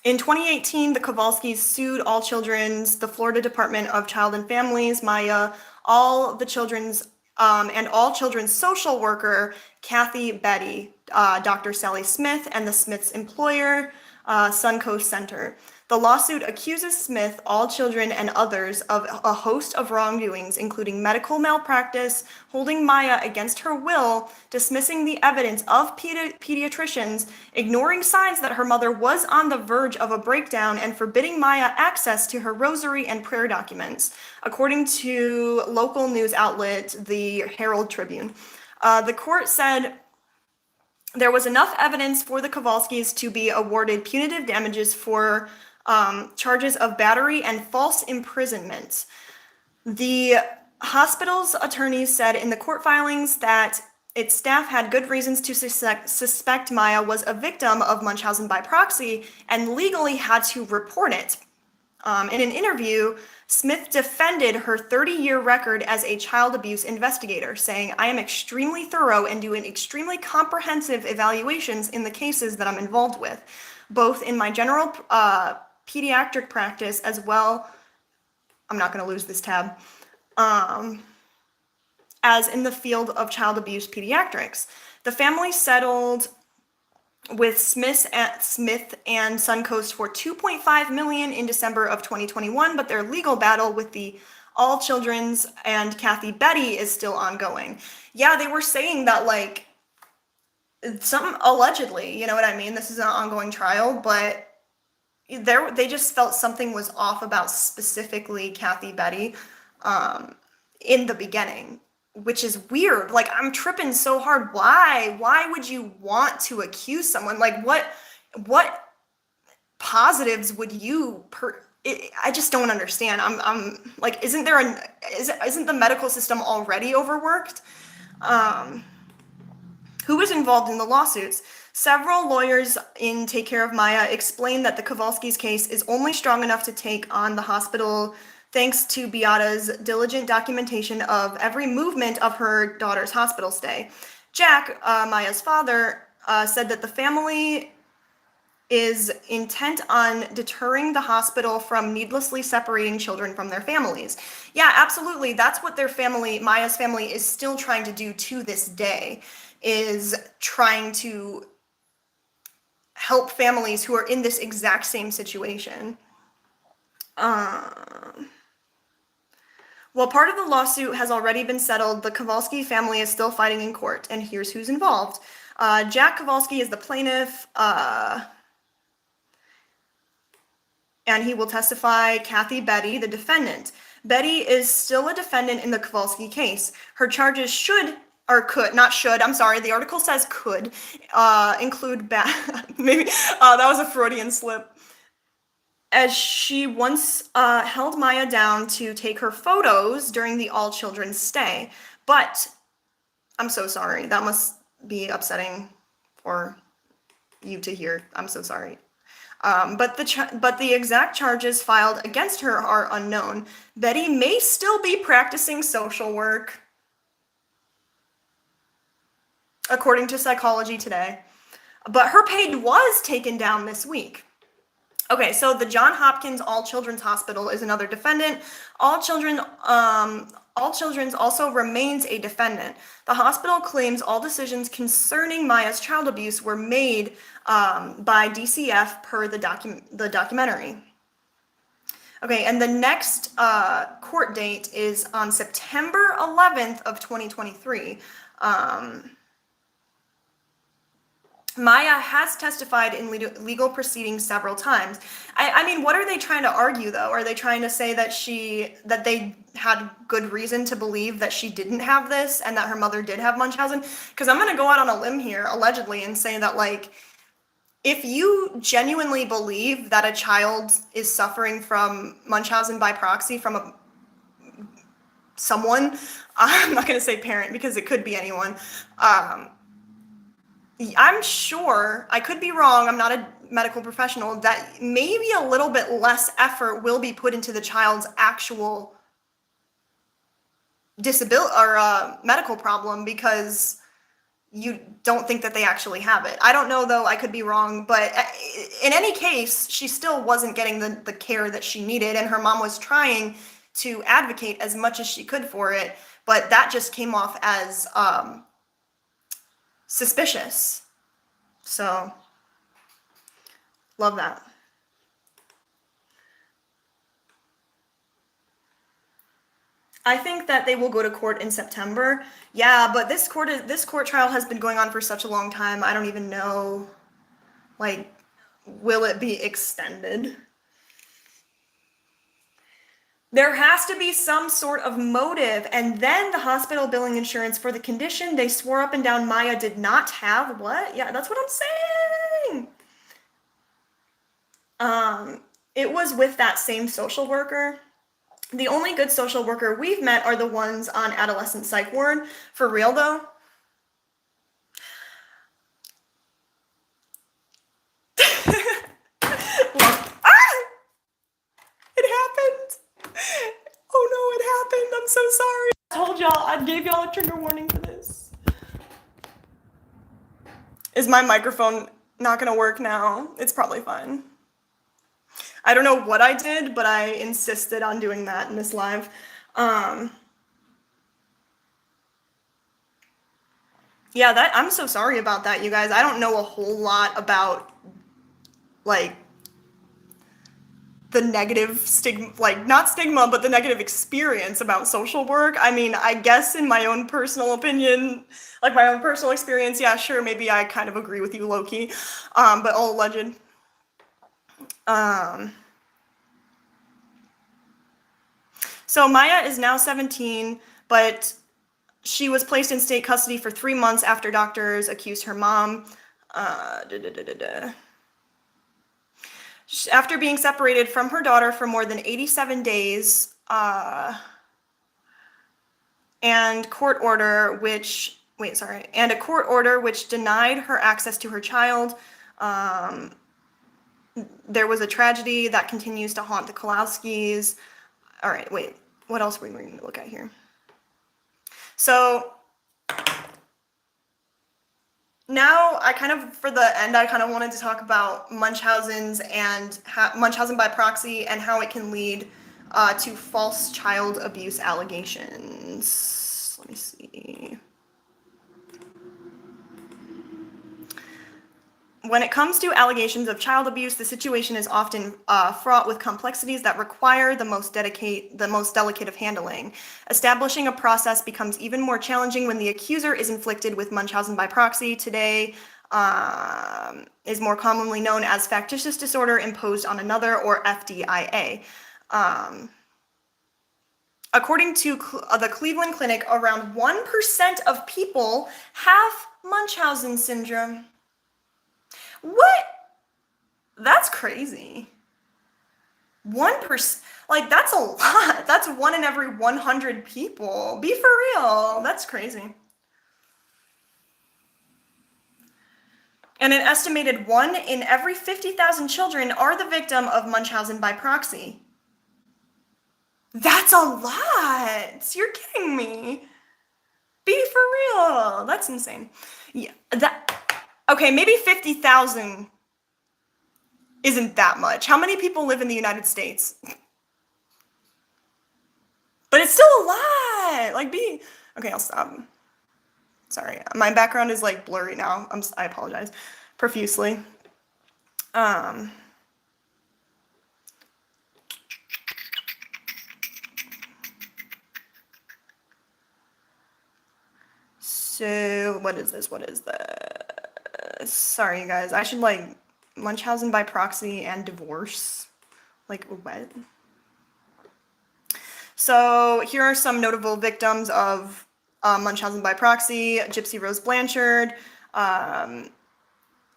In 2018, the Kowalskis sued All Children's, the Florida Department of Child and Families, Maya, all the children's, and all children's social worker, Kathy Betty, Dr. Sally Smith, and the Smith's employer, Suncoast Center. The lawsuit accuses Smith, All Children, and others of a host of wrongdoings, including medical malpractice, holding Maya against her will, dismissing the evidence of pediatricians, ignoring signs that her mother was on the verge of a breakdown, and forbidding Maya access to her rosary and prayer documents, according to local news outlet, the Herald Tribune. The court said there was enough evidence for the Kowalskis to be awarded punitive damages for charges of battery and false imprisonment. The hospital's attorneys said in the court filings that its staff had good reasons to suspect Maya was a victim of Munchausen by proxy and legally had to report it. In an interview, Smith defended her 30-year record as a child abuse investigator, saying, "I am extremely thorough and do extremely comprehensive evaluations in the cases that I'm involved with, both in my general pediatric practice as well," I'm not going to lose this tab, "as in the field of child abuse pediatrics." The family settled with Smith and Suncoast for $2.5 million in December of 2021, but their legal battle with the All Children's and Kathy Betty is still ongoing. Yeah, they were saying that, like, some allegedly, you know what I mean? This is an ongoing trial, but they just felt something was off about specifically Kathy Betty in the beginning, which is weird. Like, I'm tripping so hard. Why would you want to accuse someone? Like, what positives would you I just don't understand. I'm like, isn't the medical system already overworked? Who was involved in the lawsuits? Several lawyers in Take Care of Maya explained that the Kowalskis case is only strong enough to take on the hospital thanks to Beata's diligent documentation of every movement of her daughter's hospital stay. Jack, Maya's father, said that the family is intent on deterring the hospital from needlessly separating children from their families. Yeah, absolutely. That's what Maya's family, is still trying to do to this day, is trying to help families who are in this exact same situation. While part of the lawsuit has already been settled, the Kowalski family is still fighting in court, and here's who's involved. Jack Kowalski is the plaintiff, and he will testify. Kathy Betty, the defendant. Betty is still a defendant in the Kowalski case. Her charges the article says could, include maybe, that was a Freudian slip. As she once held Maya down to take her photos during the All Children's stay. But I'm so sorry. That must be upsetting for you to hear. I'm so sorry. But the exact charges filed against her are unknown. Betty may still be practicing social work, according to Psychology Today. But her page was taken down this week. Okay, so the John Hopkins All Children's Hospital is another defendant. All Children, All Children's also remains a defendant. The hospital claims all decisions concerning Maya's child abuse were made by DCF per the documentary. Okay, and the next court date is on September 11th of 2023. Maya has testified in legal proceedings several times. I mean, what are they trying to argue, though? Are they trying to say that they had good reason to believe that she didn't have this and that her mother did have Munchausen? Because I'm going to go out on a limb here, allegedly, and say that, like, if you genuinely believe that a child is suffering from Munchausen by proxy from someone, I'm not going to say parent because it could be anyone, I'm sure, I could be wrong, I'm not a medical professional, that maybe a little bit less effort will be put into the child's actual disability or medical problem because you don't think that they actually have it. I don't know, though, I could be wrong, but in any case, she still wasn't getting the care that she needed, and her mom was trying to advocate as much as she could for it, but that just came off as suspicious. So, love that. I think that they will go to court in September. Yeah, but this court trial has been going on for such a long time. I don't even know, like, will it be extended? There has to be some sort of motive, and then the hospital billing insurance for the condition they swore up and down Maya did not have. What? Yeah, that's what I'm saying. It was with that same social worker. The only good social worker we've met are the ones on adolescent psych ward. For real, though. It happened. Oh no, it happened. I'm so sorry. I told y'all, I gave y'all a trigger warning for this. Is my microphone not gonna work now? It's probably fine. I don't know what I did, but I insisted on doing that in this live. Yeah, I'm so sorry about that, you guys. I don't know a whole lot about, like, the negative stigma, like, not stigma, but the negative experience about social work. I mean, I guess in my own personal opinion, like my own personal experience, yeah, sure, maybe I kind of agree with you, low-key, but all alleged. So Maya is now 17, but she was placed in state custody for 3 months after doctors accused her mom. After being separated from her daughter for more than 87 days, and a court order which denied her access to her child. There was a tragedy that continues to haunt the Kolowskis. All right, wait, what else were we going to look at here? So now for the end, I kind of wanted to talk about Munchausen's and Munchausen by proxy and how it can lead to false child abuse allegations. Let me see. When it comes to allegations of child abuse, the situation is often fraught with complexities that require the most delicate of handling. Establishing a process becomes even more challenging when the accuser is inflicted with Munchausen by proxy. Today is more commonly known as factitious disorder imposed on another, or FDIA. According to the Cleveland Clinic, around 1% of people have Munchausen syndrome. What? That's crazy. 1%, like, that's a lot. That's 1 in every 100 people. Be for real. That's crazy. And an estimated 1 in every 50,000 children are the victim of Munchausen by proxy. That's a lot. You're kidding me. Be for real. That's insane. Yeah, okay, maybe 50,000. isn't that much. How many people live in the United States? But it's still a lot. Like being okay, I'll stop. Sorry, my background is like blurry now. I apologize profusely. So what is this? What is this? Sorry, you guys. I should like Munchausen by proxy and divorce. Like what? So here are some notable victims of Munchausen by proxy. Gypsy Rose Blanchard.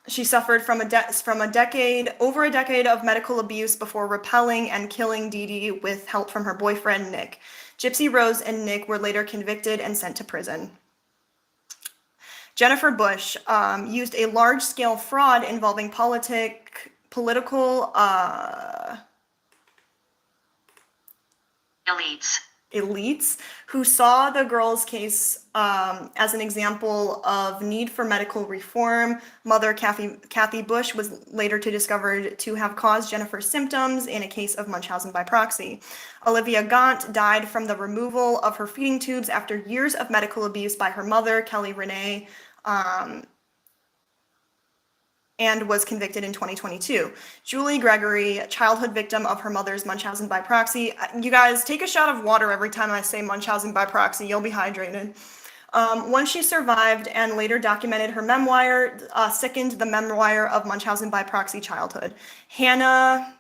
She suffered from over a decade of medical abuse before repelling and killing Dee Dee with help from her boyfriend, Nick. Gypsy Rose and Nick were later convicted and sent to prison. Jennifer Bush used a large-scale fraud involving political elites who saw the girl's case as an example of need for medical reform. Mother Kathy Bush was later discovered to have caused Jennifer's symptoms in a case of Munchausen by proxy. Olivia Gaunt died from the removal of her feeding tubes after years of medical abuse by her mother, Kelly Renee, and was convicted in 2022. Julie Gregory, childhood victim of her mother's Munchausen by proxy. You guys, take a shot of water every time I say Munchausen by proxy. You'll be hydrated. Once she survived and later documented her memoir, sickened the memoir of Munchausen by proxy childhood. Hannah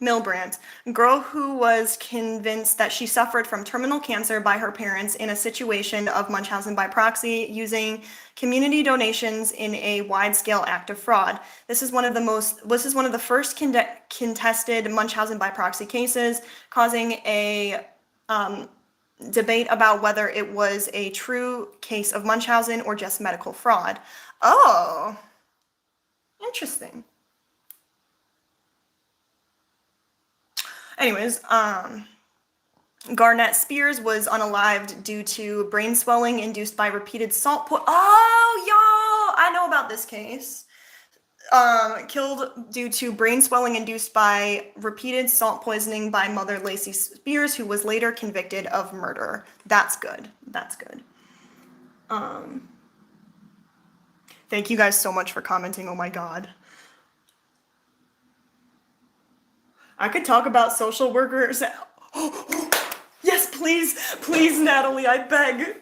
Milbrandt, girl who was convinced that she suffered from terminal cancer by her parents in a situation of Munchausen by proxy using community donations in a wide-scale act of fraud. This is one of the first contested Munchausen by proxy cases, causing a debate about whether it was a true case of Munchausen or just medical fraud. Oh, interesting. Anyways, Garnett Spears was unalived due to brain swelling induced by repeated salt Oh, y'all, I know about this case. Killed due to brain swelling induced by repeated salt poisoning by mother Lacey Spears, who was later convicted of murder. That's good. That's good. Thank you guys so much for commenting. Oh my God. I could talk about social workers. Yes, please, please, Natalie, I beg.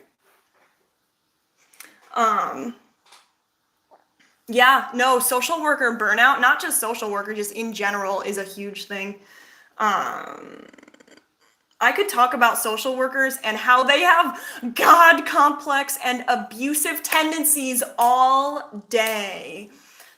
Yeah, no, social worker burnout, not just social worker, just in general, is a huge thing. I could talk about social workers and how they have God complex and abusive tendencies all day.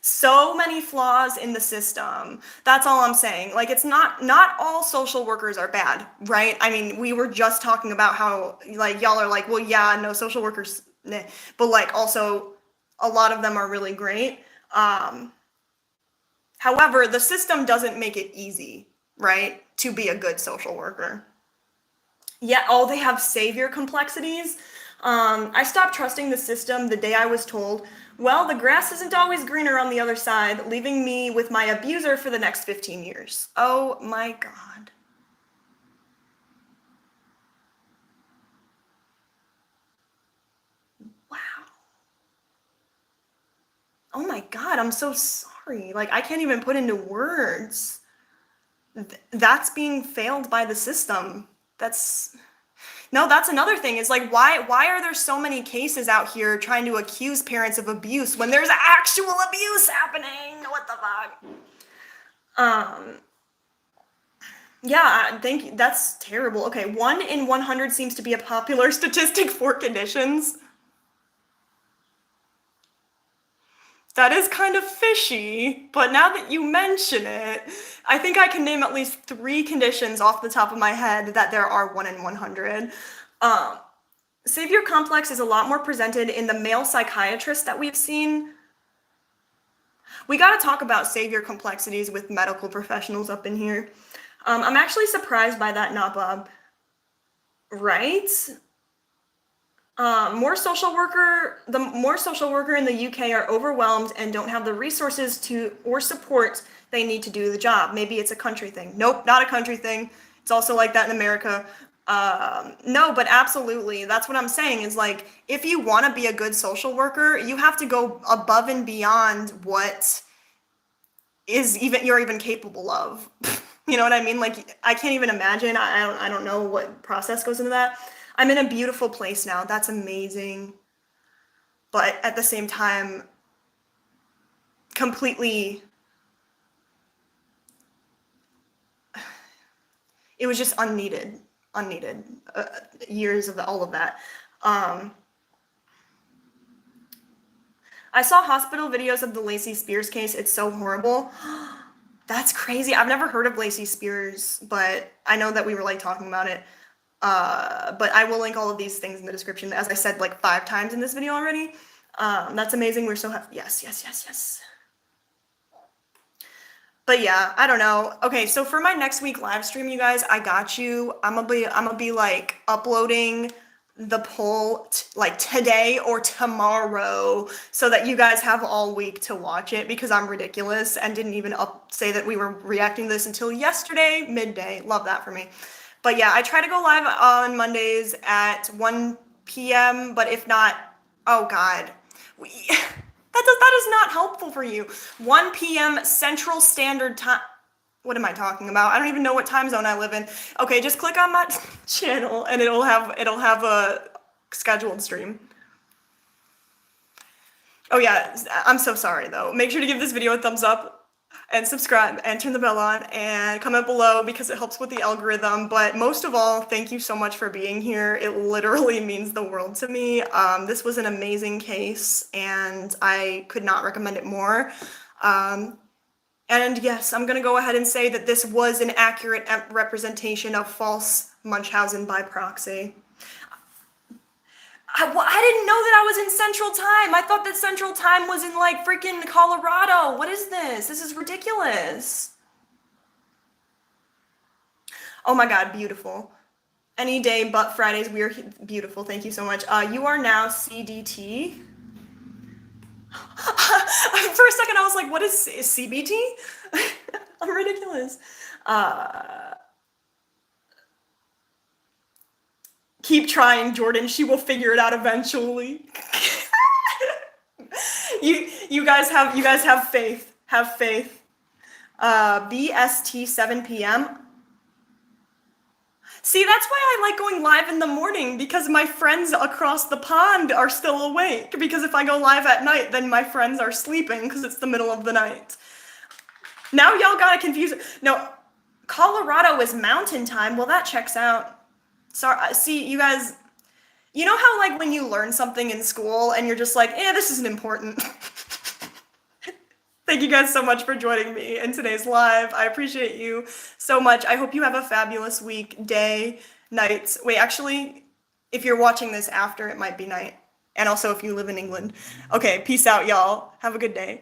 So many flaws in the system. That's all I'm saying. Like, it's not all social workers are bad, right? I mean, we were just talking about how, like, y'all are like, well, yeah, no, social workers, nah. But, like, also, a lot of them are really great. However, the system doesn't make it easy, right, to be a good social worker. Yeah, they have savior complexities. I stopped trusting the system the day I was told, well, the grass isn't always greener on the other side, leaving me with my abuser for the next 15 years. Oh my God. Wow. Oh my God, I'm so sorry. Like, I can't even put into words. That's being failed by the system. That's another thing. Is like, why are there so many cases out here trying to accuse parents of abuse when there's actual abuse happening? What the fuck? Yeah, thank you. That's terrible. Okay, 1 in 100 seems to be a popular statistic for conditions. That is kind of fishy, but now that you mention it, I think I can name at least 3 conditions off the top of my head that there are 1 in 100. Savior complex is a lot more presented in the male psychiatrists that we've seen. We got to talk about savior complexities with medical professionals up in here. I'm actually surprised by that, not Bob. Right? The more social worker in the UK are overwhelmed and don't have the resources to or support they need to do the job. Maybe it's a country thing. Nope, not a country thing. It's also like that in America. No, but absolutely. That's what I'm saying is like, if you want to be a good social worker, you have to go above and beyond what you're even capable of. You know what I mean? Like, I can't even imagine. I don't know what process goes into that. I'm in a beautiful place now. That's amazing. But at the same time, completely, it was just unneeded. Years of all of that. I saw hospital videos of the Lacey Spears case. It's so horrible. That's crazy. I've never heard of Lacey Spears, but I know that we were like talking about it. But I will link all of these things in the description, as I said like 5 times in this video already. That's amazing. We're so happy. Yes. But yeah, I don't know. Okay, so for my next week live stream, you guys, I got you. I'm gonna be like uploading the poll like today or tomorrow so that you guys have all week to watch it, because I'm ridiculous and didn't even say that we were reacting to this until yesterday midday. Love that for me. But yeah, I try to go live on Mondays at 1 p.m. But if not, oh God, that is not helpful for you. 1 p.m. Central Standard Time. What am I talking about? I don't even know what time zone I live in. Okay, just click on my channel and it'll have a scheduled stream. Oh yeah, I'm so sorry though. Make sure to give this video a thumbs up and subscribe and turn the bell on and comment below because it helps with the algorithm. But most of all, thank you so much for being here. It literally means the world to me. This was an amazing case and I could not recommend it more. And yes, I'm gonna go ahead and say that this was an accurate representation of false Munchausen by proxy. I didn't know that I was in Central Time. I thought that Central Time was in like freaking Colorado. What is this? This is ridiculous. Oh my God, beautiful. Any day but Fridays, we are beautiful. Thank you so much. You are now CDT. For a second, I was like, what is CBT? I'm ridiculous. Keep trying, Jordan. She will figure it out eventually. you guys have faith. Have faith. BST 7 p.m. See, that's why I like going live in the morning, because my friends across the pond are still awake. Because if I go live at night, then my friends are sleeping because it's the middle of the night. Now y'all gotta confuse it. No, Colorado is mountain time. Well, that checks out. Sorry, see, you guys, you know how like when you learn something in school and you're just like, this isn't important. Thank you guys so much for joining me in today's live. I appreciate you so much. I hope you have a fabulous week, day, night. Wait, actually, if you're watching this after, it might be night. And also if you live in England. Okay, peace out, y'all. Have a good day.